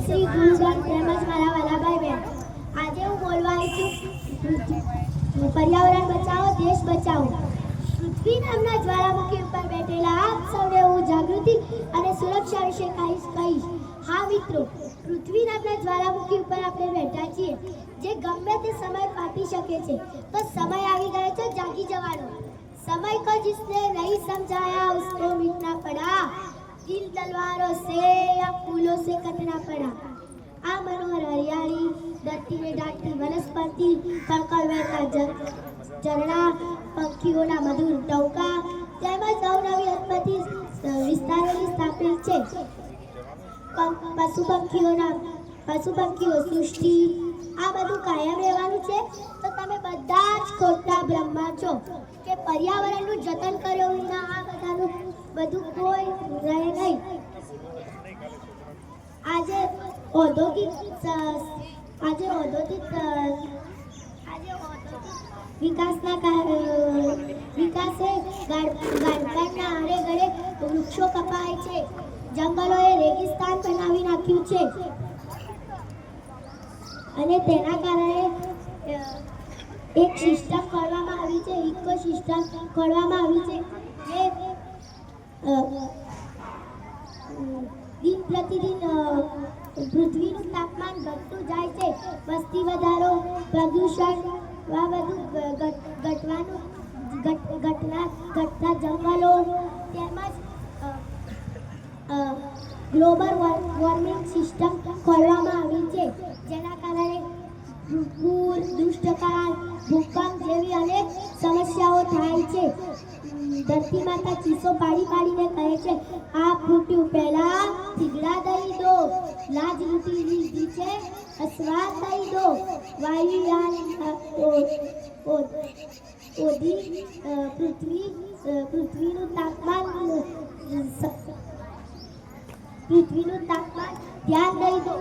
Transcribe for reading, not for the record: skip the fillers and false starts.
શ્રી ગુરુગણ તેમજ મારા વાલાભાઈ બહેન, આજે હું બોલવા આવી છું પર્યાવરણ બચાવો દેશ બચાવો. પૃથ્વી નામના જ્વાળામુખી ઉપર બેઠેલા આપ સૌને હું જાગૃતિ અને સુરક્ષા વિશે કહીશ. હા મિત્રો, પૃથ્વી નામના જ્વાળામુખી ઉપર આપણે બેઠા છીએ, જે ગમે તે સમય ફાટી શકે છે. તો સમય આવી ગયો છે જાગી જવાનો. समय को जिसने नहीं समझाया उसको मिटना पड़ा, दिल तलवारों से या फूलों से कटना पड़ा. आ मनोहर हरियाली, धरती में डांटती वनस्पति, कड़कड़ वहता झरना, પંખીઓના મધુર ટહુકા તેમજ અવનવી અદભુત વિસ્તારેલી સ્થાપેલ છે. પશુ પંખીઓ સૃષ્ટિ આ બધું કાયમ રહેવાનું છે. તો તમે બધા જ ખોટા બ્રહ્મા છો કે પર્યાવરણનું જતન કર્યો વિના આ બધાનું બધું કોઈ રહે નહીં. આજે ઔદ્યોગિક વિકાસના વિકાસે ગાળપાના આડે ગળે વૃક્ષો કપાય છે, જંગલોએ રેગિસ્તાન બનાવી નાખ્યું છે અને તેના કારણે એક સિસ્ટમ કરવામાં આવી છે, ઇકો સિસ્ટમ કરવામાં આવી છે જે દિન પ્રતિદિન પૃથ્વીનું તાપમાન ઘટતું જાય છે. વસ્તી વધારો, પ્રદૂષણ આ બધું ઘટતા જંગલો તેમજ ગ્લોબલ વોર્મિંગ સિસ્ટમ ખોલવામાં આવી છે, જેના કારણે પૂર, દુષ્કાળ, ભૂકંપ જેવી અનેક સમસ્યાઓ થાય છે. ધરતી માતા ચીસો પાડીને કહે છે, આ ફૂટ્યું પહેલા થીગડા દઈ દો, લાજ લૂંટી લીધી છે અસ્વાદ દઈ દો. વાયુયાન ઓધી પૃથ્વીનું તાપમાન ધ્યાન દઈ દો.